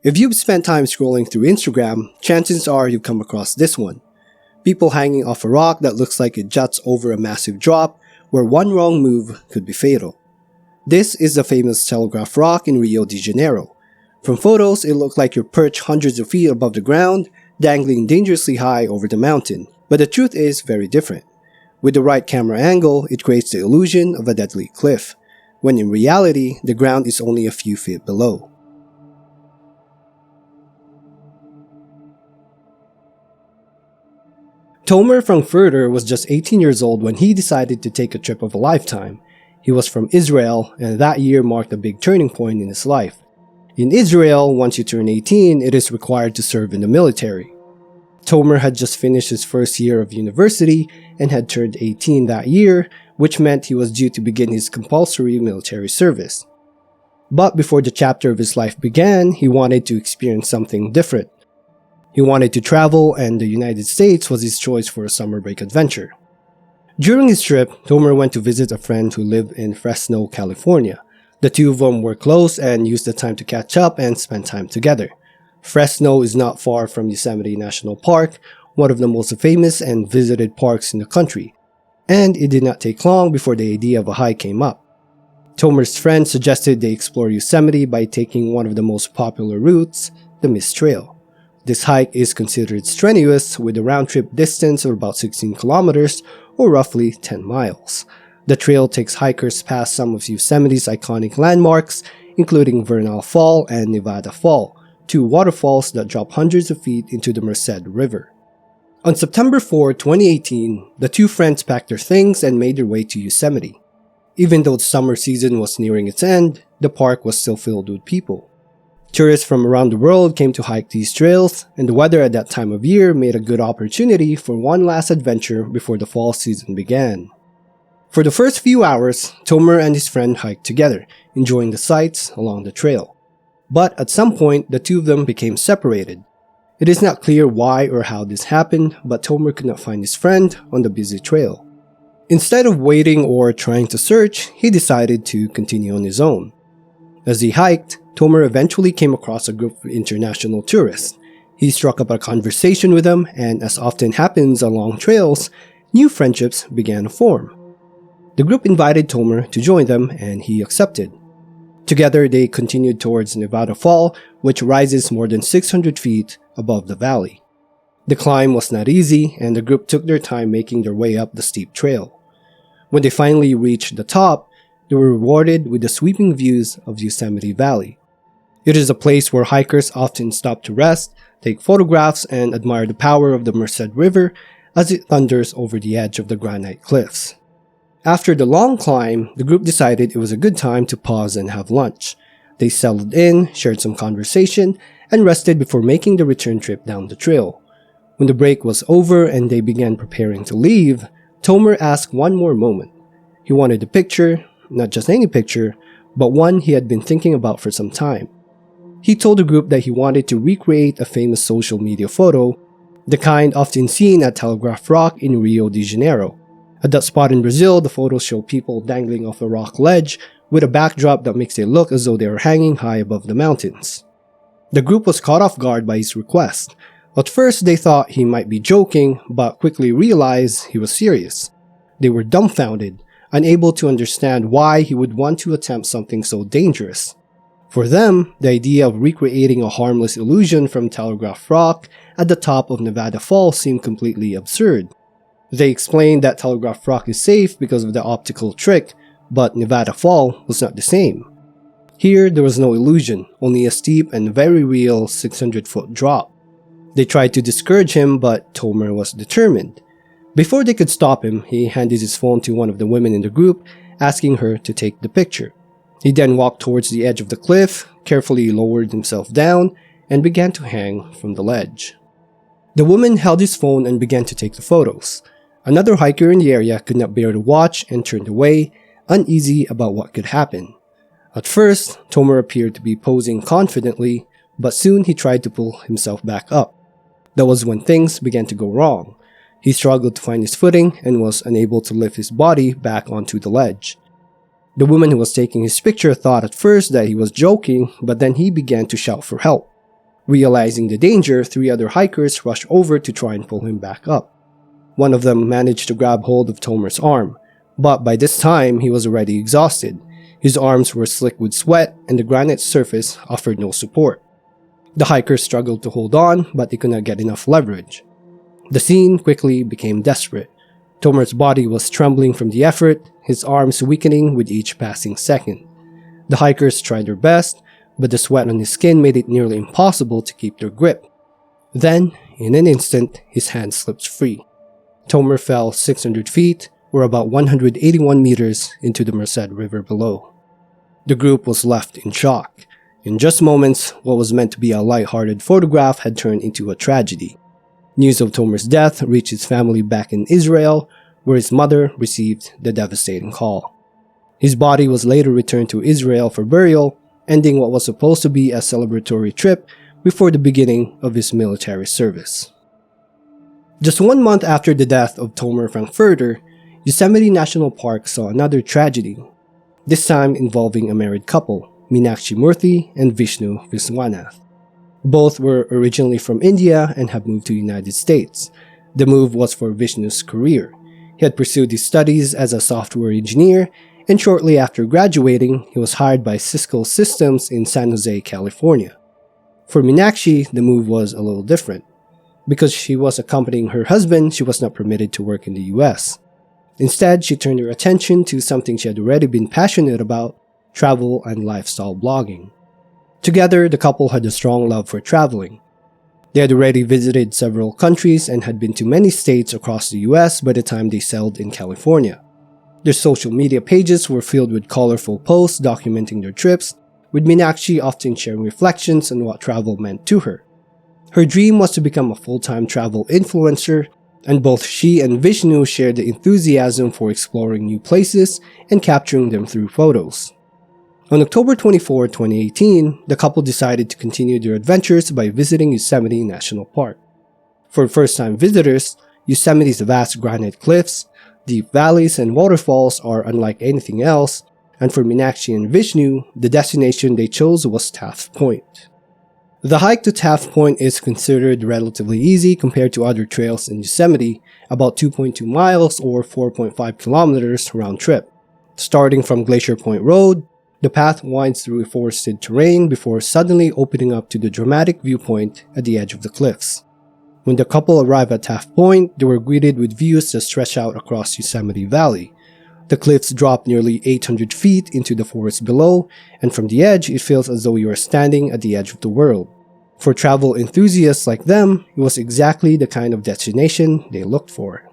If you've spent time scrolling through Instagram, chances are you've come across this one. People hanging off a rock that looks like it juts over a massive drop, where one wrong move could be fatal. This is the famous Telegraph Rock in Rio de Janeiro. From photos, it looked like you're perched hundreds of feet above the ground, dangling dangerously high over the mountain. But the truth is very different. With the right camera angle, it creates the illusion of a deadly cliff, when in reality, the ground is only a few feet below. Tomer Frankfurter was just 18 years old when he decided to take a trip of a lifetime. He was from Israel, and that year marked a big turning point in his life. In Israel, once you turn 18, it is required to serve in the military. Tomer had just finished his first year of university and had turned 18 that year, which meant he was due to begin his compulsory military service. But before the chapter of his life began, he wanted to experience something different. He wanted to travel, and the United States was his choice for a summer break adventure. During his trip, Tomer went to visit a friend who lived in Fresno, California. The two of them were close and used the time to catch up and spend time together. Fresno is not far from Yosemite National Park, one of the most famous and visited parks in the country, and it did not take long before the idea of a hike came up. Tomer's friend suggested they explore Yosemite by taking one of the most popular routes, the Mist Trail. This hike is considered strenuous with a round-trip distance of about 16 kilometers or roughly 10 miles. The trail takes hikers past some of Yosemite's iconic landmarks, including Vernal Fall and Nevada Fall, two waterfalls that drop hundreds of feet into the Merced River. On September 4, 2018, the two friends packed their things and made their way to Yosemite. Even though the summer season was nearing its end, the park was still filled with people. Tourists from around the world came to hike these trails, and the weather at that time of year made a good opportunity for one last adventure before the fall season began. For the first few hours, Tomer and his friend hiked together, enjoying the sights along the trail. But at some point, the two of them became separated. It is not clear why or how this happened, but Tomer could not find his friend on the busy trail. Instead of waiting or trying to search, he decided to continue on his own. As he hiked, Tomer eventually came across a group of international tourists. He struck up a conversation with them, and as often happens along trails, new friendships began to form. The group invited Tomer to join them, and he accepted. Together, they continued towards Nevada Fall, which rises more than 600 feet above the valley. The climb was not easy, and the group took their time making their way up the steep trail. When they finally reached the top, they were rewarded with the sweeping views of Yosemite Valley. It is a place where hikers often stop to rest, take photographs, and admire the power of the Merced River as it thunders over the edge of the granite cliffs. After the long climb, the group decided it was a good time to pause and have lunch. They settled in, shared some conversation, and rested before making the return trip down the trail. When the break was over and they began preparing to leave, Tomer asked one more moment. He wanted a picture, not just any picture, but one he had been thinking about for some time. He told the group that he wanted to recreate a famous social media photo, the kind often seen at Telegraph Rock in Rio de Janeiro. At that spot in Brazil, the photos show people dangling off a rock ledge with a backdrop that makes it look as though they are hanging high above the mountains. The group was caught off guard by his request. At first, they thought he might be joking, but quickly realized he was serious. They were dumbfounded, unable to understand why he would want to attempt something so dangerous. For them, the idea of recreating a harmless illusion from Telegraph Rock at the top of Nevada Falls seemed completely absurd. They explained that Telegraph Rock is safe because of the optical trick, but Nevada Fall was not the same. Here, there was no illusion, only a steep and very real 600-foot drop. They tried to discourage him, but Tomer was determined. Before they could stop him, he handed his phone to one of the women in the group, asking her to take the picture. He then walked towards the edge of the cliff, carefully lowered himself down, and began to hang from the ledge. The woman held his phone and began to take the photos. Another hiker in the area could not bear to watch and turned away, uneasy about what could happen. At first, Tomer appeared to be posing confidently, but soon he tried to pull himself back up. That was when things began to go wrong. He struggled to find his footing and was unable to lift his body back onto the ledge. The woman who was taking his picture thought at first that he was joking, but then he began to shout for help. Realizing the danger, 3 other hikers rushed over to try and pull him back up. One of them managed to grab hold of Tomer's arm, but by this time he was already exhausted. His arms were slick with sweat and the granite surface offered no support. The hikers struggled to hold on, but they could not get enough leverage. The scene quickly became desperate. Tomer's body was trembling from the effort, his arms weakening with each passing second. The hikers tried their best, but the sweat on his skin made it nearly impossible to keep their grip. Then, in an instant, his hand slipped free. Tomer fell 600 feet, or about 181 meters, into the Merced River below. The group was left in shock. In just moments, what was meant to be a light-hearted photograph had turned into a tragedy. News of Tomer's death reached his family back in Israel, where his mother received the devastating call. His body was later returned to Israel for burial, ending what was supposed to be a celebratory trip before the beginning of his military service. Just 1 month after the death of Tomer Frankfurter, Yosemite National Park saw another tragedy, this time involving a married couple, Meenakshi Moorthy and Vishnu Viswanath. Both were originally from India and have moved to the United States. The move was for Vishnu's career. He had pursued his studies as a software engineer, and shortly after graduating, he was hired by Cisco Systems in San Jose, California. For Meenakshi, the move was a little different. Because she was accompanying her husband, she was not permitted to work in the US. Instead, she turned her attention to something she had already been passionate about, travel and lifestyle blogging. Together, the couple had a strong love for traveling. They had already visited several countries and had been to many states across the US by the time they settled in California. Their social media pages were filled with colorful posts documenting their trips, with Meenakshi often sharing reflections on what travel meant to her. Her dream was to become a full-time travel influencer, and both she and Vishnu shared the enthusiasm for exploring new places and capturing them through photos. On October 24, 2018, the couple decided to continue their adventures by visiting Yosemite National Park. For first-time visitors, Yosemite's vast granite cliffs, deep valleys, and waterfalls are unlike anything else, and for Meenakshi and Vishnu, the destination they chose was Taft Point. The hike to Taft Point is considered relatively easy compared to other trails in Yosemite, about 2.2 miles or 4.5 kilometers round trip. Starting from Glacier Point Road, the path winds through forested terrain before suddenly opening up to the dramatic viewpoint at the edge of the cliffs. When the couple arrived at Taft Point, they were greeted with views that stretch out across Yosemite Valley. The cliffs drop nearly 800 feet into the forest below, and from the edge it feels as though you are standing at the edge of the world. For travel enthusiasts like them, it was exactly the kind of destination they looked for.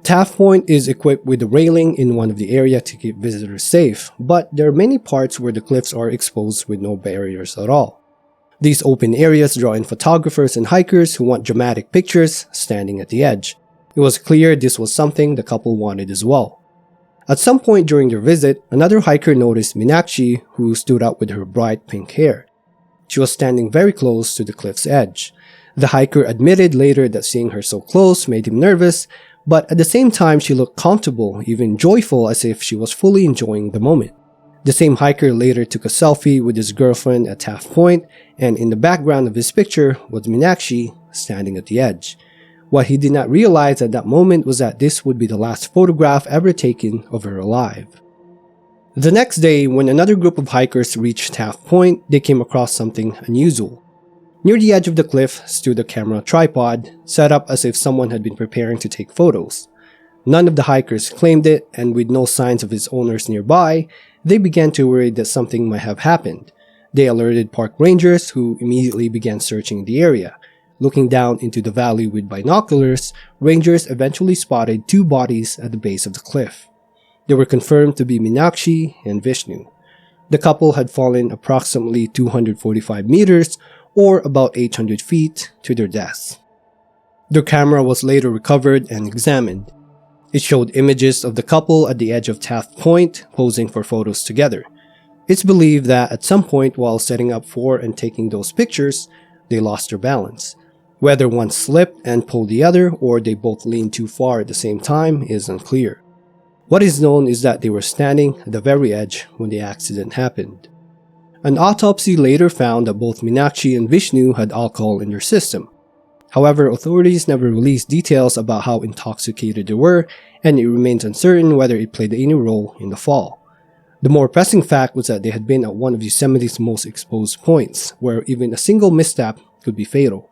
Taft Point is equipped with a railing in one of the areas to keep visitors safe, but there are many parts where the cliffs are exposed with no barriers at all. These open areas draw in photographers and hikers who want dramatic pictures standing at the edge. It was clear this was something the couple wanted as well. At some point during their visit, another hiker noticed Meenakshi, who stood up with her bright pink hair. She was standing very close to the cliff's edge. The hiker admitted later that seeing her so close made him nervous, but at the same time she looked comfortable, even joyful, as if she was fully enjoying the moment. The same hiker later took a selfie with his girlfriend at Taft Point, and in the background of his picture was Meenakshi standing at the edge. What he did not realize at that moment was that this would be the last photograph ever taken of her alive. The next day, when another group of hikers reached Taft Point, they came across something unusual. Near the edge of the cliff stood a camera tripod, set up as if someone had been preparing to take photos. None of the hikers claimed it, and with no signs of its owners nearby, they began to worry that something might have happened. They alerted park rangers, who immediately began searching the area. Looking down into the valley with binoculars, rangers eventually spotted 2 bodies at the base of the cliff. They were confirmed to be Meenakshi and Vishnu. The couple had fallen approximately 245 meters, or about 800 feet, to their deaths. Their camera was later recovered and examined. It showed images of the couple at the edge of Taft Point posing for photos together. It's believed that at some point while setting up for and taking those pictures, they lost their balance. Whether one slipped and pulled the other, or they both leaned too far at the same time, is unclear. What is known is that they were standing at the very edge when the accident happened. An autopsy later found that both Meenakshi and Vishnu had alcohol in their system. However, authorities never released details about how intoxicated they were, and it remains uncertain whether it played any role in the fall. The more pressing fact was that they had been at one of Yosemite's most exposed points, where even a single misstep could be fatal.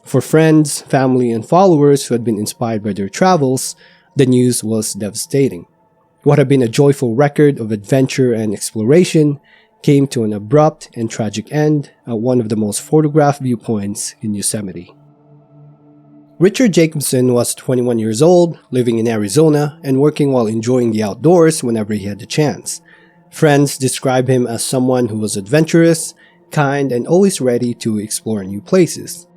For friends, family, and followers who had been inspired by their travels, the news was devastating. What had been a joyful record of adventure and exploration came to an abrupt and tragic end at one of the most photographed viewpoints in Yosemite. Richard Jacobson was 21 years old, living in Arizona, and working while enjoying the outdoors whenever he had the chance. Friends describe him as someone who was adventurous, kind, and always ready to explore new places.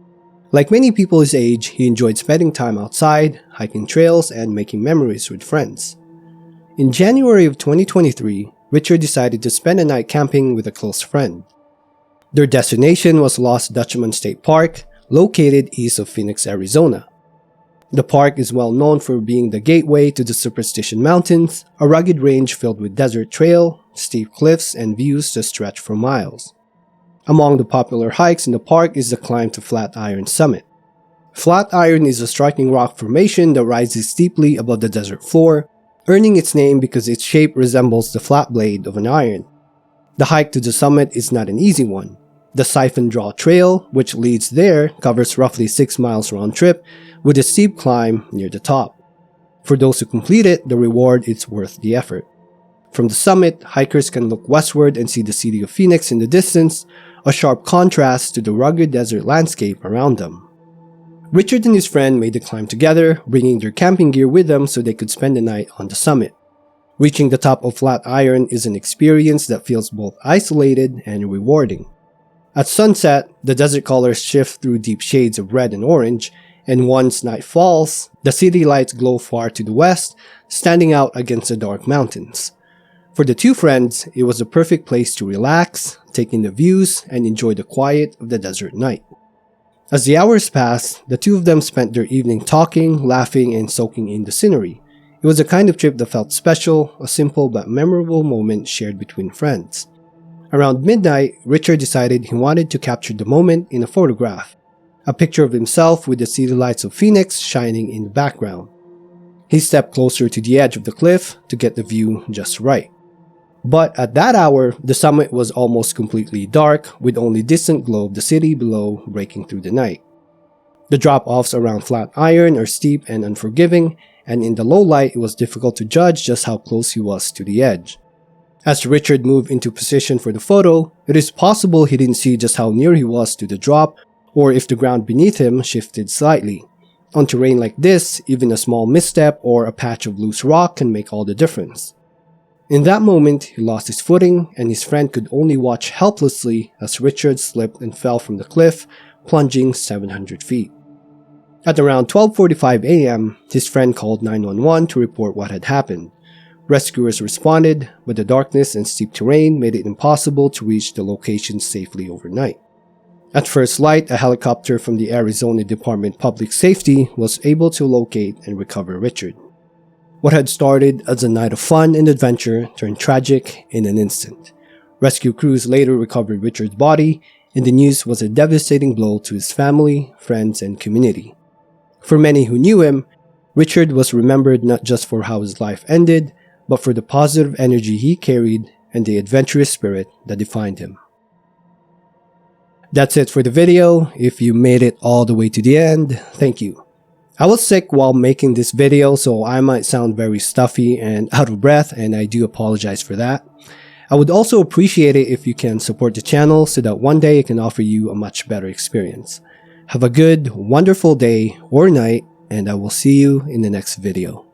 Like many people his age, he enjoyed spending time outside, hiking trails, and making memories with friends. In January of 2023, Richard decided to spend a night camping with a close friend. Their destination was Lost Dutchman State Park, located east of Phoenix, Arizona. The park is well known for being the gateway to the Superstition Mountains, a rugged range filled with desert trail, steep cliffs, and views that stretch for miles. Among the popular hikes in the park is the climb to Flatiron Summit. Flatiron is a striking rock formation that rises steeply above the desert floor, earning its name because its shape resembles the flat blade of an iron. The hike to the summit is not an easy one. The Siphon Draw Trail, which leads there, covers roughly 6 miles round trip, with a steep climb near the top. For those who complete it, the reward is worth the effort. From the summit, hikers can look westward and see the city of Phoenix in the distance, a sharp contrast to the rugged desert landscape around them. Richard and his friend made the climb together, bringing their camping gear with them so they could spend the night on the summit. Reaching the top of Flatiron is an experience that feels both isolated and rewarding. At sunset, the desert colors shift through deep shades of red and orange, and once night falls, the city lights glow far to the west, standing out against the dark mountains. For the two friends, it was the perfect place to relax, take in the views, and enjoy the quiet of the desert night. As the hours passed, the two of them spent their evening talking, laughing, and soaking in the scenery. It was a kind of trip that felt special, a simple but memorable moment shared between friends. Around midnight, Richard decided he wanted to capture the moment in a photograph, a picture of himself with the city lights of Phoenix shining in the background. He stepped closer to the edge of the cliff to get the view just right. But at that hour, the summit was almost completely dark, with only distant glow of the city below breaking through the night. The drop-offs around Flatiron are steep and unforgiving, and in the low light it was difficult to judge just how close he was to the edge. As Richard moved into position for the photo, it is possible he didn't see just how near he was to the drop, or if the ground beneath him shifted slightly. On terrain like this, even a small misstep or a patch of loose rock can make all the difference. In that moment, he lost his footing, and his friend could only watch helplessly as Richard slipped and fell from the cliff, plunging 700 feet. At around 12:45 a.m., his friend called 911 to report what had happened. Rescuers responded, but the darkness and steep terrain made it impossible to reach the location safely overnight. At first light, a helicopter from the Arizona Department of Public Safety was able to locate and recover Richard. What had started as a night of fun and adventure turned tragic in an instant. Rescue crews later recovered Richard's body, and the news was a devastating blow to his family, friends, and community. For many who knew him, Richard was remembered not just for how his life ended, but for the positive energy he carried and the adventurous spirit that defined him. That's it for the video. If you made it all the way to the end, thank you. I was sick while making this video, so I might sound very stuffy and out of breath, and I do apologize for that. I would also appreciate it if you can support the channel so that one day I can offer you a much better experience. Have a good, wonderful day or night, and I will see you in the next video.